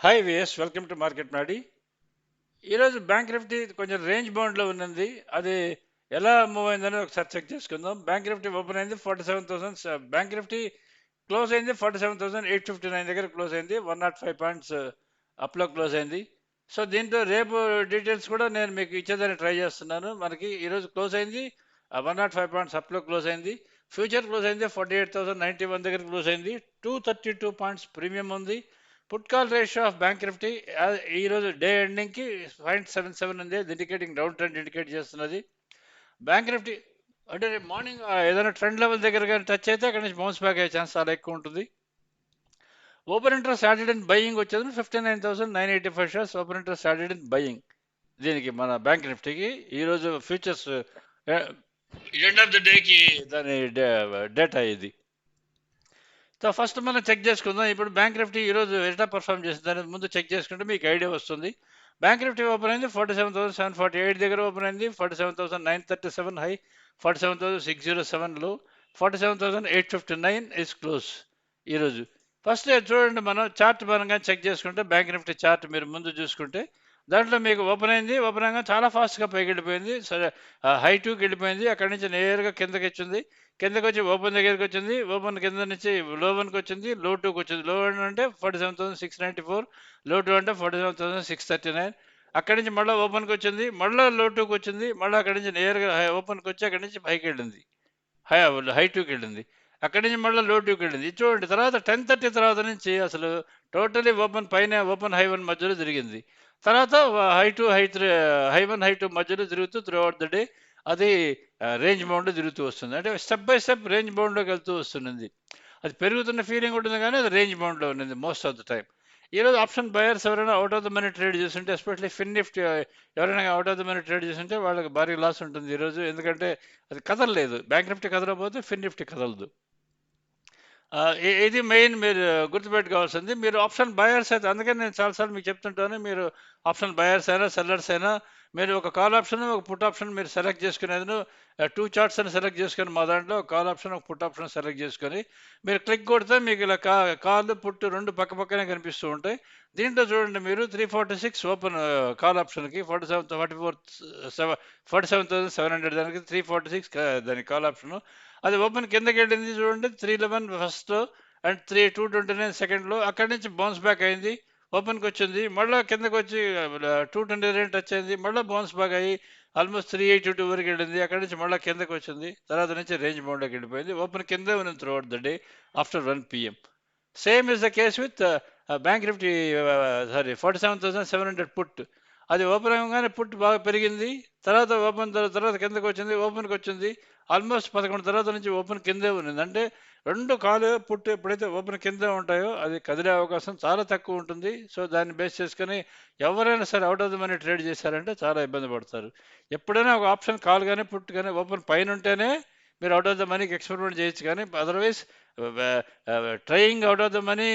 Hi విఎస్, welcome to market నాడి. ఈరోజు బ్యాంక్ నిఫ్టీ కొంచెం రేంజ్ బౌండ్లో ఉన్నది. అది ఎలా మూవ్ అయిందని ఒకసారి చెక్ చేసుకుందాం. బ్యాంక్ నిఫ్టీ ఓపెన్ అయింది 47,000. బ్యాంక్ నిఫ్టీ క్లోజ్ అయింది 47,859 దగ్గర క్లోజ్ అయింది. 105 పాయింట్స్ అప్లో క్లోజ్ అయింది. సో దీంట్లో రేపు డీటెయిల్స్ కూడా నేను మీకు ఇచ్చేదాన్ని ట్రై చేస్తున్నాను. మనకి ఈరోజు క్లోజ్ అయింది 105 పాయింట్స్ అప్లో క్లోజ్ అయింది. ఫ్యూచర్ క్లోజ్ అయింది 48,091 దగ్గర క్లోజ్ అయింది. 232 పాయింట్స్ ప్రీమియం ఉంది. Put call ratio of bank Nifty ఈరోజు డే ఎండింగ్కి 0.77 ఉంది. ఇండికేటింగ్ డౌన్ ట్రెండ్ ఇండికేట్ చేస్తున్నది. బ్యాంక్ నిఫ్టీ అంటే రేపు మార్నింగ్ ఏదైనా ట్రెండ్ లెవెల్ దగ్గర కానీ టచ్ అయితే అక్కడ నుంచి బౌన్స్ బ్యాక్ అయ్యే ఛాన్స్ చాలా ఎక్కువ ఉంటుంది. Open interest added in buying వచ్చేది 59,985 shares. Open interest added in buying దీనికి మన బ్యాంక్ నిఫ్టీకి ఈరోజు ఫ్యూచర్స్ ఎండ్ ఆఫ్ ద డేకి దాని డేటా ఇది. సో ఫస్ట్ మనం చెక్ చేసుకుందాం. ఇప్పుడు బ్యాంక్ నిఫ్టీ ఈరోజు ఎట్లా పర్ఫామ్ చేసింది దాని ముందు చెక్ చేసుకుంటే మీకు ఐడియా వస్తుంది. బ్యాంక్ నిఫ్టీ ఓపెన్ అయింది 47,748 దగ్గర ఓపెన్ అయింది. 47,937 హై, 47,607 లో, 47,859 ఇస్ క్లోజ్ ఈరోజు. ఫస్ట్ చూడండి, మనం చార్ట్ పరంగా చెక్ చేసుకుంటే బ్యాంక్ నిఫ్టీ చార్ట్ మీరు ముందు చూసుకుంటే దాంట్లో మీకు ఓపెన్ అయింది. ఓపెన్ అవగా చాలా ఫాస్ట్గా పైకి వెళ్ళిపోయింది. సరే, హై టూకి వెళ్ళిపోయింది. అక్కడి నుంచి నేరుగా కిందకి వచ్చింది. కిందకి వచ్చి ఓపెన్ దగ్గరికి వచ్చింది. ఓపెన్ కింద నుంచి లో వన్కి వచ్చింది, లో టూకి వచ్చింది. లో వన్ అంటే 47,694, లో టూ అంటే 47,639. అక్కడి నుంచి మళ్ళీ ఓపెన్కి వచ్చింది, మళ్ళీ లో టూకి వచ్చింది, మళ్ళీ అక్కడి నుంచి నేరుగా ఓపెన్కి వచ్చి అక్కడి నుంచి పైకి వెళ్ళింది, హై హై టూకి వెళ్ళింంది. అక్కడి నుంచి మళ్ళీ లో టూకి వెళ్ళింది. ఇది చూడండి, తర్వాత 10:30 తర్వాత నుంచి అసలు టోటలీ ఓపెన్ పైన ఓపెన్ హై వన్ మధ్యలో తిరిగింది. తర్వాత high two high three, high one high two మధ్యలో తిరుగుతూ త్రూ అవుట్ ద డే అది రేంజ్ బౌండ్ తిరుగుతూ వస్తుంది. అంటే స్టెప్ బై స్టెప్ రేంజ్ బౌండ్లోకి వెళ్తూ వస్తున్నది. అది పెరుగుతున్న ఫీలింగ్ ఉంటుంది కానీ అది రేంజ్ బౌండ్లో ఉన్నది మోస్ట్ ఆఫ్ ద టైం. ఈరోజు ఆప్షన్ బయర్స్ ఎవరైనా out of the money trade చేస్తుంటే, ఎస్పెషల్లీ ఫిన్ నిఫ్టీ ఎవరైనా out of the money trade చేస్తుంటే వాళ్ళకి భారీ లాస్ ఉంటుంది ఈరోజు. ఎందుకంటే అది కదలలేదు. బ్యాంక్ నిఫ్టీ కదలకపోతే ఫిన్ నిఫ్టీ కదలదు. ఇది మెయిన్ మీరు గుర్తుపెట్టుకోవాల్సింది. మీరు ఆప్షన్ బయర్స్ అయితే, అందుకని నేను చాలాసార్లు మీకు చెప్తుంటాను, మీరు ఆప్షన్ బయర్స్ అయినా సెల్లర్స్ అయినా మీరు ఒక కాల్ ఆప్షన్ ఒక పుట్ ఆప్షన్ మీరు సెలెక్ట్ చేసుకునేది 2 చార్ట్స్ అని సెలెక్ట్ చేసుకొని, మా దాంట్లో కాల్ ఆప్షన్ ఒక పుట్ ఆప్షన్ సెలెక్ట్ చేసుకొని మీరు క్లిక్ కొడితే మీకు ఇలా కాల్ పుట్టు రెండు పక్క పక్కనే కనిపిస్తూ ఉంటాయి. దీంట్లో చూడండి, మీరు 346 ఓపెన్ కాల్ ఆప్షన్కి 47,700 దానికి 346 దాని కాల్ ఆప్షన్. అది ఓపెన్ కిందకి వెళ్ళింది చూడండి, 311 ఫస్ట్ అండ్ 229 సెకండ్లో. అక్కడి నుంచి బౌన్స్ బ్యాక్ అయింది, ఓపెన్కి వచ్చింది, మళ్ళీ కిందకి వచ్చి 229 టచ్ అయింది, మళ్ళీ బౌన్స్ బ్యాక్ అయ్యి ఆల్మోస్ట్ 382 వరకు వెళ్ళింది. అక్కడి నుంచి మళ్ళీ కిందకి వచ్చింది, తర్వాత నుంచి రేంజ్ బౌండ్లోకి వెళ్ళిపోయింది. ఓపెన్ కిందే ఉన్నది through out the day after 1 PM. Same is the case with bank Nifty, sorry 47,700 put. అది ఓపెన్ అవ్వగానే పుట్ బాగా పెరిగింది, తర్వాత ఓపెన్ తర్వాత కిందకి వచ్చింది, ఓపెన్కి వచ్చింది. ఆల్మోస్ట్ 11 తర్వాత నుంచి ఓపెన్ కిందే ఉన్నది. అంటే రెండు కాలు పుట్టు ఎప్పుడైతే ఓపెన్ కిందే ఉంటాయో అది కదిలే అవకాశం చాలా తక్కువ ఉంటుంది. సో దాన్ని బేస్ చేసుకొని ఎవరైనా సరే out of the money trade చేశారంటే చాలా ఇబ్బంది పడతారు. ఎప్పుడైనా ఒక ఆప్షన్ కాల్ కానీ పుట్ కానీ ఓపెన్ పైన ఉంటేనే మీరు అవుట్ ఆఫ్ ద మనీకి ఎక్స్పెరిమెంట్ చేయొచ్చు. కానీ otherwise trying out of the money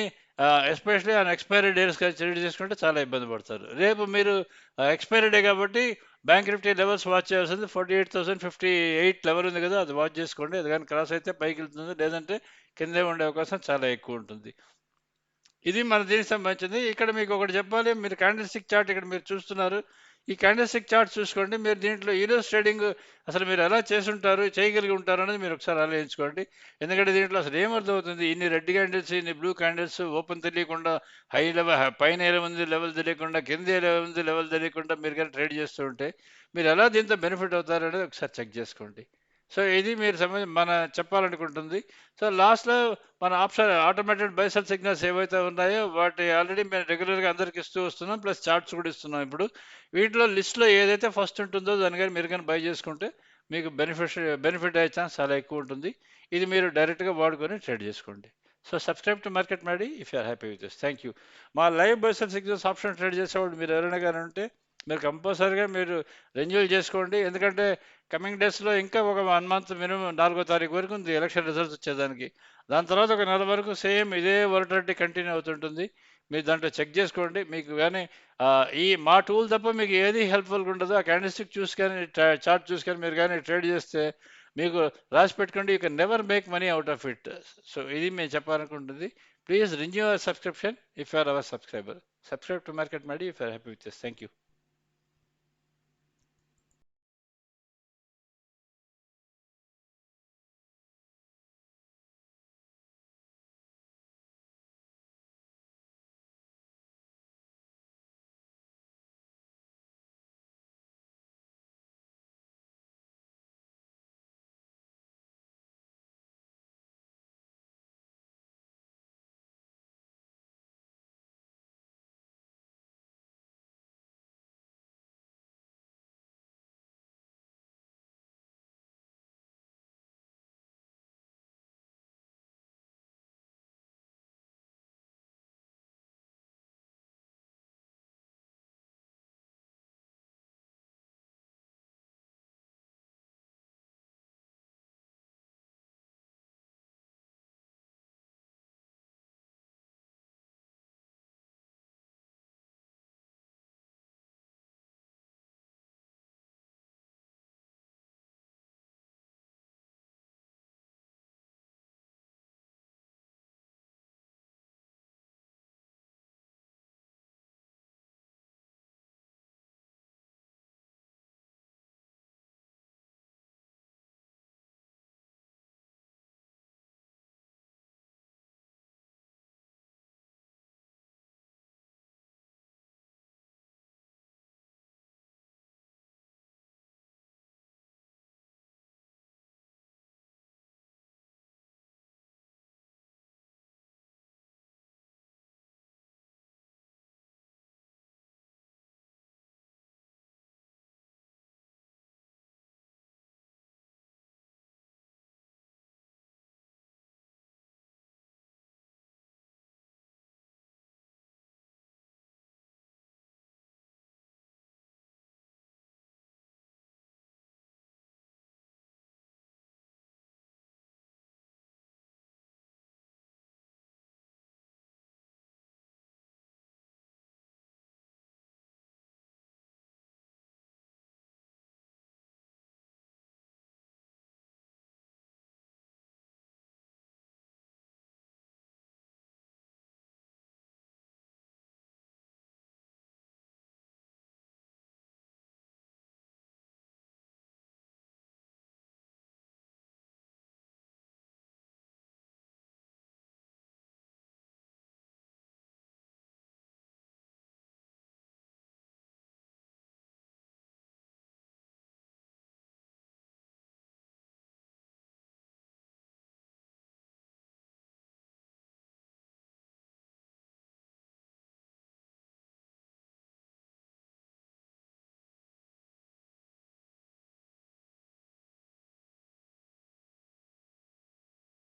especially on expiry days trade చేసుకుంటే చాలా ఇబ్బంది పడతారు. రేపు మీరు ఎక్స్పైరీ డే కాబట్టి బ్యాంక్ నిఫ్టీ లెవెల్స్ వాచ్ చేయాల్సింది. 48,058 లెవెల్ ఉంది కదా, అది వాచ్ చేసుకోండి. అది కానీ క్రాస్ అయితే పైకి వెళ్తుంది, లేదంటే కిందే ఉండే అవకాశం చాలా ఎక్కువ ఉంటుంది. ఇది మన దీనికి సంబంధించింది. ఇక్కడ మీకు ఒకటి చెప్పాలి, మీరు క్యాండిల్ స్టిక్ చార్ట్ ఇక్కడ మీరు చూస్తున్నారు. ఈ క్యాండిల్ స్టిక్ చార్ట్ చూసుకోండి. మీరు దీంట్లో ఈరోజు ట్రేడింగ్ అసలు మీరు ఎలా చేసుంటారు, చేయగలిగి ఉంటారు అనేది మీరు ఒకసారి ఆలోచించుకోండి. ఎందుకంటే దీంట్లో అసలు ఏమర్థమవుతుంది, ఇన్ని రెడ్ క్యాండిల్స్, ఇన్ని బ్లూ క్యాండిల్స్, ఓపెన్ తెలియకుండా హై లెవెల్ పైన ఎలా ఉంది లెవెల్ తెలియకుండా, కింద ఎలా ఉంది లెవెల్ తెలియకుండా మీరు కానీ ట్రేడ్ చేస్తూ ఉంటే మీరు ఎలా దీంతో బెనిఫిట్ అవుతారు అనేది ఒకసారి చెక్ చేసుకోండి. సో ఇది మీరు మన చెప్పాలనుకుంటుంది. సో లాస్ట్లో మన ఆప్షన్ ఆటోమేటెడ్ బైసెల్ సిగ్నల్స్ ఏవైతే ఉన్నాయో వాటి ఆల్రెడీ మేము రెగ్యులర్గా అందరికి ఇస్తూ వస్తున్నాం, ప్లస్ చార్ట్స్ కూడా ఇస్తున్నాం. ఇప్పుడు వీటిలో లిస్ట్లో ఏదైతే ఫస్ట్ ఉంటుందో దాని కానీ మీరు కానీ బై చేసుకుంటే మీకు బెనిఫిట్ అయ్యే ఛాన్స్ చాలా ఎక్కువ ఉంటుంది. ఇది మీరు డైరెక్ట్గా వాడుకొని ట్రేడ్ చేసుకోండి. So subscribe to market Maddy if you're happy with this. Thank you. మా live buy sell signals option trade చేసేవాళ్ళు మీరు ఎవరైనా కానీ ఉంటే మీరు కంపల్సరీగా మీరు రెన్యూల్ చేసుకోండి. ఎందుకంటే కమింగ్ డేస్లో ఇంకా ఒక 1 మంత్ మినిమం 4వ తారీఖు వరకు ఉంది ఎలక్షన్ రిజల్ట్స్ వచ్చేదానికి. దాని తర్వాత ఒక నెల వరకు సేమ్ ఇదే వోలటిలిటీ కంటిన్యూ అవుతుంటుంది. మీరు దాంట్లో చెక్ చేసుకోండి. మీకు కానీ ఈ మా టూల్ తప్ప మీకు ఏది హెల్ప్ఫుల్గా ఉండదు. ఆ క్యాండిస్టిక్ చూసి కానీ చార్ట్ చూసి కానీ మీరు కానీ ట్రేడ్ చేస్తే మీకు రాసి పెట్టుకోండి, you can never make money out of it. So ఇది మేము చెప్పాలనుకుంటుంది. Please renew our subscription if you are our subscriber. Subscribe to market మడి if you are happy with this. Thank you.